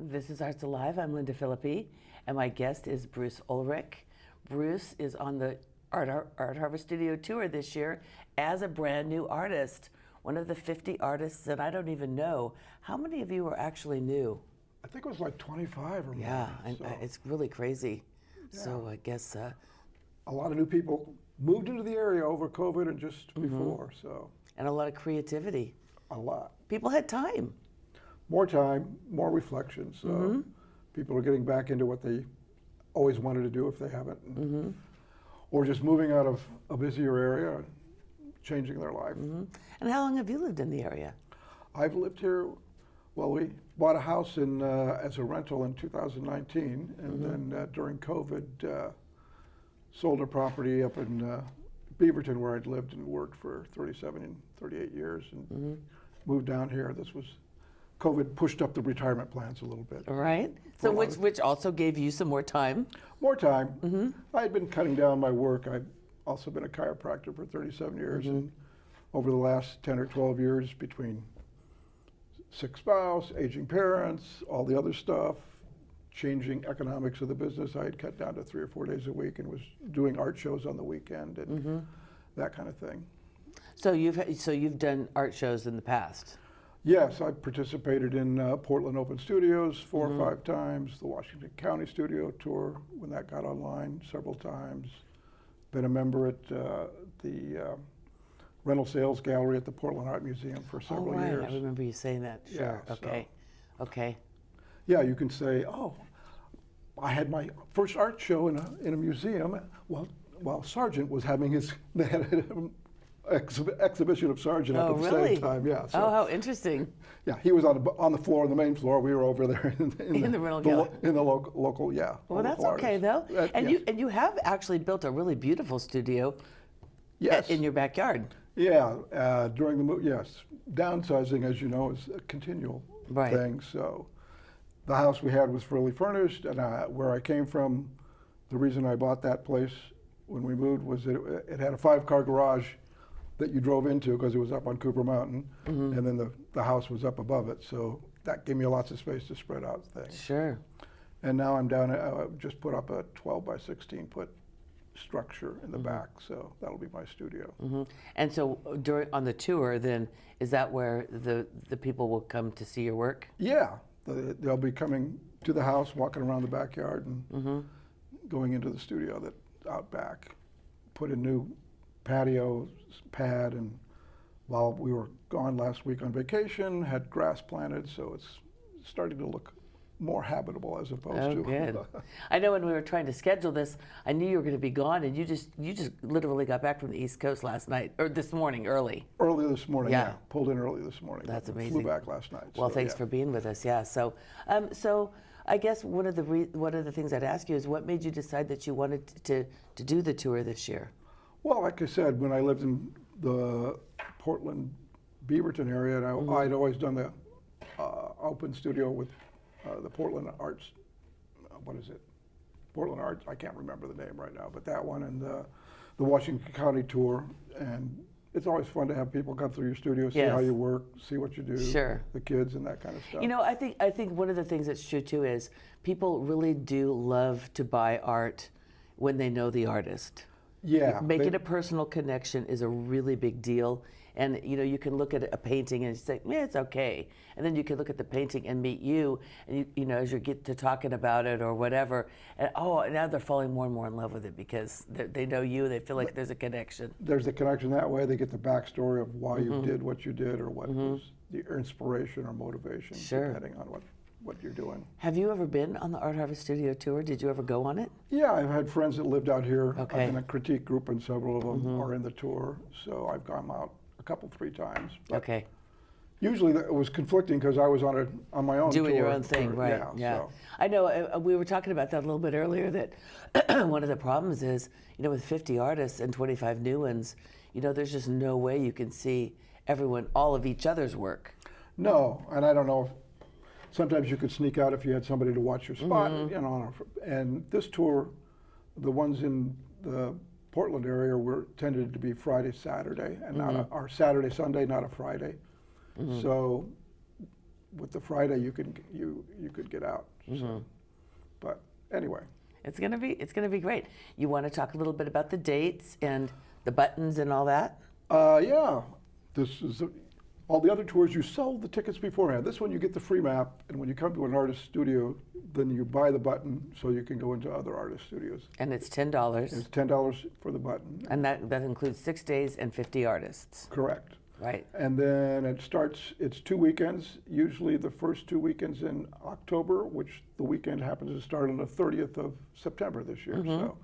This is Arts Alive. I'm Lynda Phillippi, and my guest is Bruce Ulrich. Bruce is on the Art Harvest Studio Tour this year as a brand new artist, one of the 50 artists that I don't even know. How many of you are actually new? I think it was like 25 or more. Yeah, so. it's really crazy. Yeah. So I guess a lot of new people moved into the area over COVID and just before. So and a lot of creativity. a lot. People had time. More time, more reflection. So people are getting back into what they always wanted to do if they haven't. Or just moving out of a busier area, changing their life. And how long have you lived in the area? I've lived here, well, we bought a house in as a rental in 2019, and then during COVID, sold a property up in Beaverton where I'd lived and worked for 37 and 38 years, and moved down here. This was, COVID pushed up the retirement plans a little bit. Right. So which also gave you some more time? More time. I had been cutting down my work. I've also been a chiropractor for 37 years, and over the last 10 or 12 years, between sick spouse, aging parents, all the other stuff, changing economics of the business, I had cut down to 3 or 4 days a week and was doing art shows on the weekend and that kind of thing. So you've done art shows in the past? Yes, I've participated in Portland Open Studios 4 or 5 times, the Washington County Studio Tour when that got online several times. Been a member at the Rental Sales Gallery at the Portland Art Museum for several years. I remember you saying that. Sure. Yeah, Okay. Okay. Yeah, you can say, oh, I had my first art show in a museum while Sargent was having his, they had an exhibition of Sargent up at the same time. Yeah. So, oh, how interesting. Yeah, he was on the floor, on the main floor. We were over there in the rental gallery. In the local, yeah. Well, that's okay though. And yes. you have actually built a really beautiful studio. Yes. In your backyard. Yeah, during the move, yes. Downsizing, as you know, is a continual thing. So the house we had was fully furnished, and where I came from, the reason I bought that place when we moved was that it had a 5-car garage that you drove into because it was up on Cooper Mountain, and then the house was up above it. So that gave me lots of space to spread out things. Sure. And now I'm down, just put up a 12 by 16 foot structure in the back, so that'll be my studio. And so on the tour, then, is that where the people will come to see your work? Yeah, they'll be coming to the house, walking around the backyard, and going into the studio that's out back. Put a new patio pad, and while we were gone last week on vacation, had grass planted, so it's starting to look more habitable as opposed to. Good. I know when we were trying to schedule this, I knew you were going to be gone, and you just literally got back from the East Coast last night, or this morning, early. Early this morning, yeah. Pulled in early this morning. That's amazing. Flew back last night. Well, thanks for being with us. Yeah. So, so I guess one of the things I'd ask you is, what made you decide that you wanted to do the tour this year? Well, like I said, when I lived in the Portland, Beaverton area, and I'd always done the open studio with the Portland Arts, what is it? Portland Arts, I can't remember the name right now, but that one, and the Washington County tour. And it's always fun to have people come through your studio, see how you work, see what you do, the kids and that kind of stuff. You know, I think one of the things that's true too is people really do love to buy art when they know the artist. Yeah. Making a personal connection is a really big deal. And you know, you can look at a painting and say, yeah, it's okay. And then you can look at the painting and meet you, and you know, as you get to talking about it or whatever, and now they're falling more and more in love with it because they know you, they feel like there's a connection. There's a connection that way. They get the backstory of why you did what you did, or what was the inspiration or motivation, depending on what you're doing. Have you ever been on the Art Harvest Studio Tour? Did you ever go on it? Yeah, I've had friends that lived out here. I've been in a critique group, and several of them are in the tour, so I've gone out a couple, 3 times. But usually it was conflicting because I was on my own doing tour. Your own thing, right? Yeah. So. I know we were talking about that a little bit earlier, that one of the problems is, you know, with 50 artists and 25 new ones, you know, there's just no way you can see all of each other's work. No, and I don't know if sometimes you could sneak out if you had somebody to watch your spot, you know. And this tour, the ones in the Portland area tended to be Friday, Saturday, and not or Saturday, Sunday, not a Friday. So with the Friday you could get out. So, but anyway. It's gonna be great. You want to talk a little bit about the dates and the buttons and all that? Yeah, this is all the other tours. You sell the tickets beforehand. This one you get the free map, and when you come to an artist studio, then you buy the button so you can go into other artist studios. And it's $10. It's $10 for the button. And that includes 6 days and 50 artists. Correct. Right. And then it's 2 weekends, usually the first 2 weekends in October, which the weekend happens to start on the 30th of September this year. So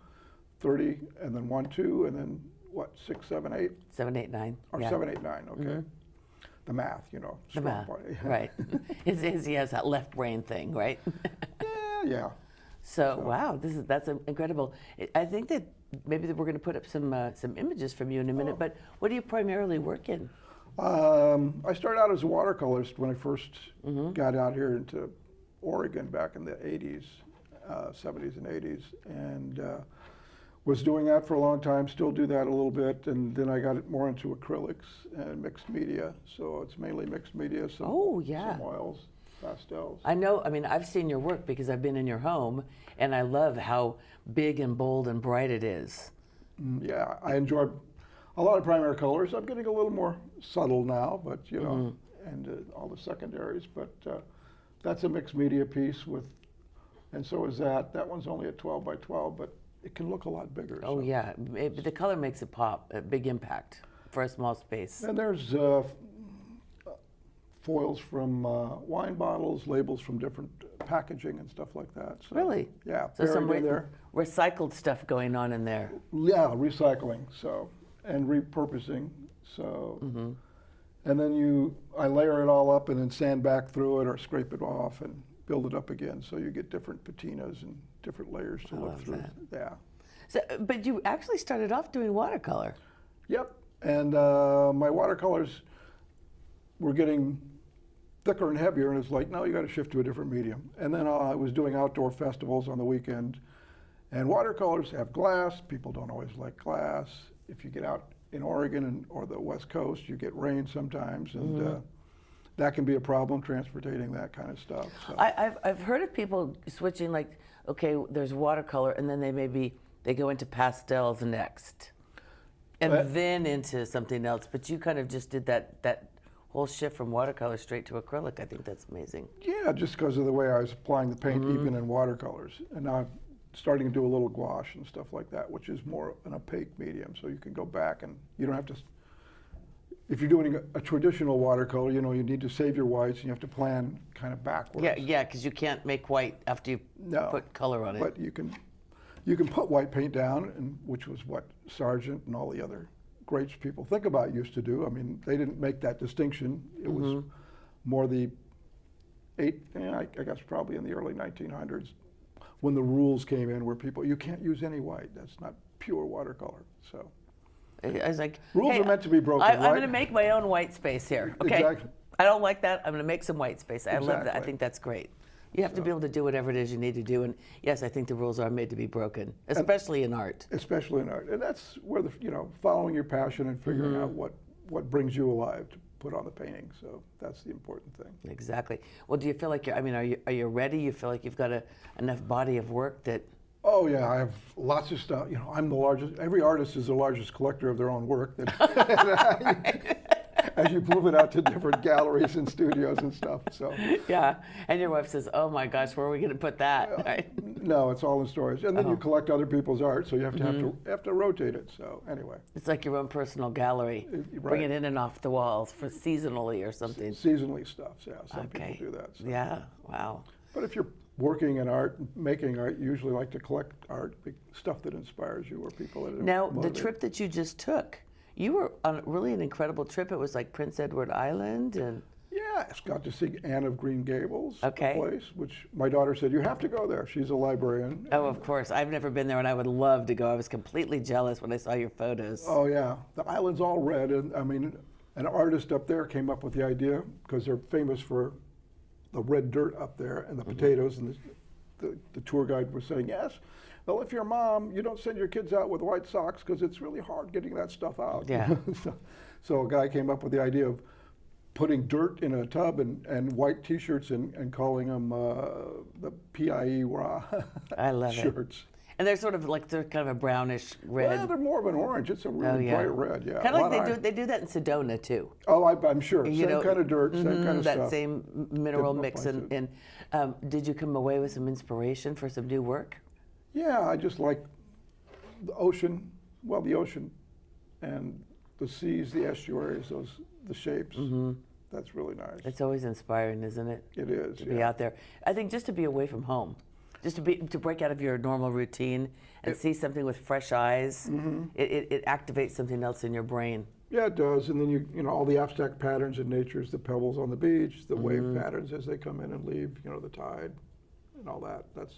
30, and then 1, 2, and then what, 6, 7, 8? 7, 8, 9. Or yeah. 7, 8, 9, okay. The math, you know. The strong math, point. right. He has that left brain thing, right? Yeah. So wow, that's incredible. I think that maybe we're going to put up some images from you in a minute. But what do you primarily work in? I started out as a watercolorist when I first got out here into Oregon back in the 80s, 70s and 80s, and was doing that for a long time, still do that a little bit, and then I got more into acrylics and mixed media, so it's mainly mixed media, some oils, pastels. I know, I mean, I've seen your work because I've been in your home, and I love how big and bold and bright it is. Yeah, I enjoy a lot of primary colors. I'm getting a little more subtle now, but you know, and all the secondaries. But that's a mixed media piece and so is that. That one's only a 12 by 12, but it can look a lot bigger. Oh yeah, the color makes it pop, a big impact for a small space. And there's foils from wine bottles, labels from different packaging and stuff like that. So, really? Yeah. So some there. recycled stuff going on in there. Yeah, recycling. So. And repurposing, so, and then I layer it all up and then sand back through it or scrape it off and build it up again, so you get different patinas and different layers to look through. Yeah. So, but you actually started off doing watercolor. Yep, and my watercolors were getting thicker and heavier, and it's like, no, you got to shift to a different medium. And then I was doing outdoor festivals on the weekend, and watercolors have glass. People don't always like glass. If you get out in Oregon or the West Coast, you get rain sometimes, and that can be a problem, transporting that kind of stuff. So. I've heard of people switching, like, okay, there's watercolor, and then they go into pastels next, and then into something else. But you kind of just did that whole shift from watercolor straight to acrylic. I think that's amazing. Yeah, just because of the way I was applying the paint, even in watercolors, and now starting to do a little gouache and stuff like that, which is more an opaque medium, so you can go back and you don't have to, if you're doing a traditional watercolor, you know, you need to save your whites and you have to plan kind of backwards. Yeah, because you can't make white after you put color on it. But you can put white paint down, and which was what Sargent and all the other greats people think about used to do. I mean, they didn't make that distinction. It was more I guess probably in the early 1900s, when the rules came in where you can't use any white. That's not pure watercolor. So I was like, rules are meant to be broken, I'm right? going to make my own white space here. Okay. Exactly. I don't like that. I'm going to make some white space. I love that. I think that's great. You have to be able to do whatever it is you need to do. And yes, I think the rules are made to be broken, especially in art. Especially in art. And that's where following your passion and figuring out what brings you alive to put on the painting. So that's the important thing. Exactly. Well, do you feel like are you ready? You feel like you've got enough body of work that? Oh yeah, I have lots of stuff. You know, I'm the largest. Every artist is the largest collector of their own work. As you move it out to different galleries and studios and stuff. So yeah, and your wife says, "Oh my gosh, where are we going to put that?" Right? No, it's all in storage, and then you collect other people's art, so you have to rotate it. So anyway, it's like your own personal gallery. Bring it in and off the walls for seasonally or something. Seasonally stuff. Yeah, some people do that. So. Yeah. Wow. But if you're working in art, making art, you usually like to collect art, stuff that inspires you or people that are Now, motivated. the trip that you just took. You were on really an incredible trip. It was like Prince Edward Island, and yeah, I got to see Anne of Green Gables, okay. the place, which my daughter said, you have to go there. She's a librarian. Oh, of course. I've never been there, and I would love to go. I was completely jealous when I saw your photos. Oh, yeah. The island's all red, and I mean, an artist up there came up with the idea, because they're famous for the red dirt up there and the potatoes, and the tour guide was saying, yes. Well, if you're a mom, you don't send your kids out with white socks because it's really hard getting that stuff out. Yeah. So a guy came up with the idea of putting dirt in a tub and white T-shirts and calling them the PIE raw I love shirts. it. And they're sort of like, they're kind of a brownish red. Well, they're more of an orange. It's a really bright red, yeah. Kind of like they do that in Sedona too. Oh, I'm sure. Same kind of dirt, same kind of that stuff. same mineral mix. And did you come away with some inspiration for some new work? Yeah, I just like the ocean. Well, the ocean and the seas, the estuaries, the shapes. That's really nice. It's always inspiring, isn't it? It is. To be out there. I think just to be away from home. Just to break out of your normal routine and see something with fresh eyes, it activates something else in your brain. Yeah, it does. And then you know all the abstract patterns in nature, the pebbles on the beach, the wave patterns as they come in and leave, you know, the tide and all that. That's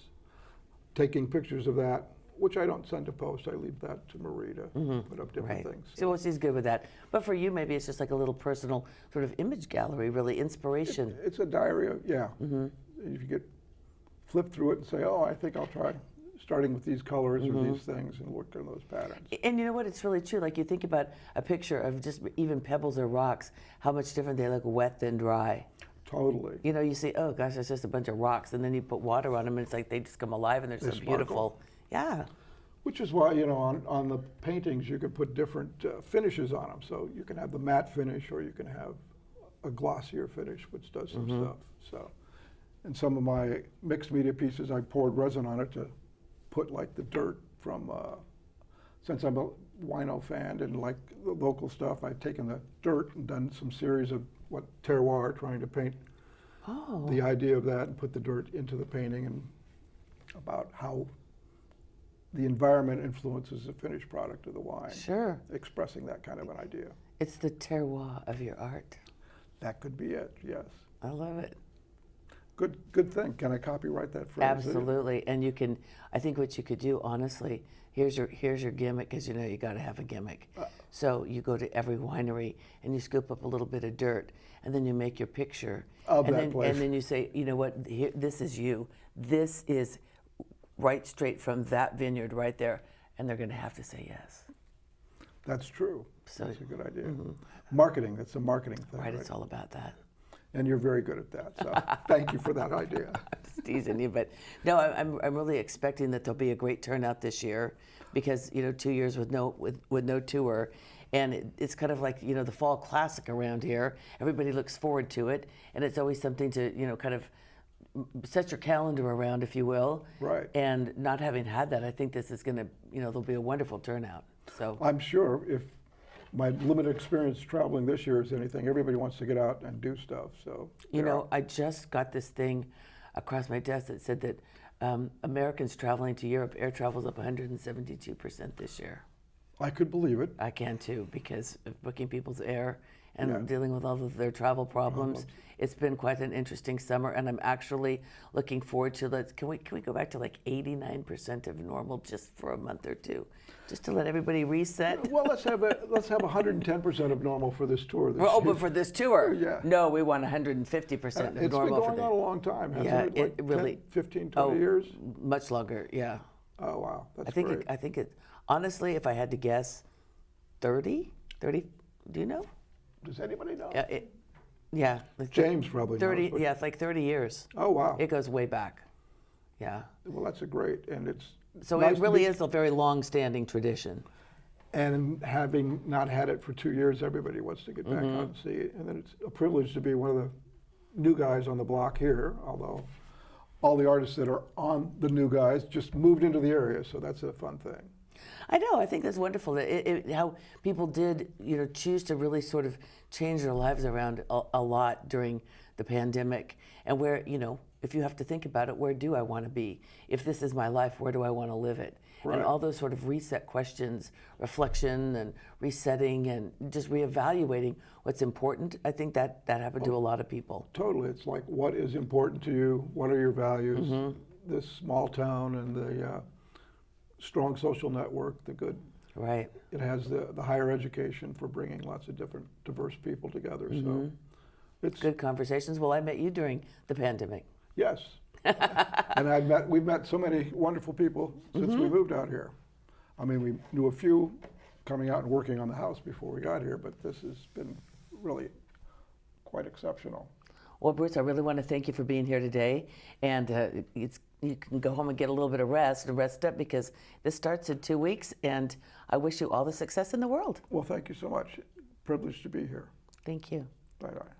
taking pictures of that, which I don't send to post. I leave that to Marie to put up different things. So she's good with that. But for you, maybe it's just like a little personal sort of image gallery, really inspiration. It's a diary of, if you get flip through it and say, oh, I think I'll try starting with these colors or these things and work on those patterns. And you know what, it's really true. Like you think about a picture of just even pebbles or rocks, how much different they look wet than dry. Totally. You know, you see, oh gosh, it's just a bunch of rocks, and then you put water on them and it's like they just come alive and they're so beautiful. Yeah. Which is why, you know, on the paintings you can put different finishes on them. So you can have the matte finish or you can have a glossier finish, which does some stuff. So. And some of my mixed media pieces, I poured resin on it to put like the dirt from, since I'm a wino fan and like the local stuff, I've taken the dirt and done some series of what terroir, trying to paint the idea of that and put the dirt into the painting and about how the environment influences the finished product of the wine. Sure. Expressing that kind of an idea. It's the terroir of your art. That could be it, yes. I love it. Good thing. Can I copyright that phrase? Absolutely. And you can, I think what you could do, honestly, here's your gimmick, because you know you got to have a gimmick. So you go to every winery and you scoop up a little bit of dirt, and then you make your picture. Of and that then, place. And then you say, you know what, here, this is you. This is right straight from that vineyard right there. And they're going to have to say yes. That's true. So, that's a good idea. Marketing, that's a marketing thing. Right, it's all about that. And you're very good at that, so thank you for that idea. Just teasing you, but no, I'm really expecting that there'll be a great turnout this year, because you know 2 years with no tour, and it's kind of like you know the fall classic around here. Everybody looks forward to it, and it's always something to you know kind of set your calendar around, if you will. Right. And not having had that, I think this is going to you know there'll be a wonderful turnout. So I'm sure if my limited experience traveling this year is anything, everybody wants to get out and do stuff. So you know, I just got this thing across my desk that said that Americans traveling to Europe, air travel's up 172% this year. I could believe it. I can too, because of booking people's air and dealing with all of their travel problems. It's been quite an interesting summer, and I'm actually looking forward to can we go back to like 89% of normal just for a month or two, just to let everybody reset? Well, let's have 110% of normal for this tour. But for this tour, yeah. No, we want 150% of it's normal. It's been going on a long time, hasn't it? Like it really 10, 15, 20 years? Much longer, yeah. Oh wow, that's great. I think it. Honestly, if I had to guess, 30. Do you know? Does anybody know? Yeah. James probably 30. knows. Yeah, it's like 30 years. Oh wow. It goes way back. Yeah. Well, that's a great, and it's. So nice it really is a very long-standing tradition. And having not had it for 2 years, everybody wants to get back out and see it. And then it's a privilege to be one of the new guys on the block here, although all the artists that are on the new guys just moved into the area, so that's a fun thing. I know. I think that's wonderful. How people did, you know, choose to really sort of change their lives around a lot during the pandemic, and where, you know, if you have to think about it, where do I want to be? If this is my life, where do I want to live it? Right. And all those sort of reset questions, reflection and resetting and just reevaluating what's important. I think that happened to a lot of people. Totally. It's like, what is important to you? What are your values? This small town and the strong social network, the good. Right. It has the higher education for bringing lots of different diverse people together. So it's good conversations. Well, I met you during the pandemic. Yes. And we've met so many wonderful people since we moved out here. I mean, we knew a few coming out and working on the house before we got here, but this has been really quite exceptional. Well, Bruce, I really want to thank you for being here today, and you can go home and get a little bit of rest and rest up because this starts in 2 weeks, and I wish you all the success in the world. Well, thank you so much. Privileged to be here. Thank you. Bye-bye.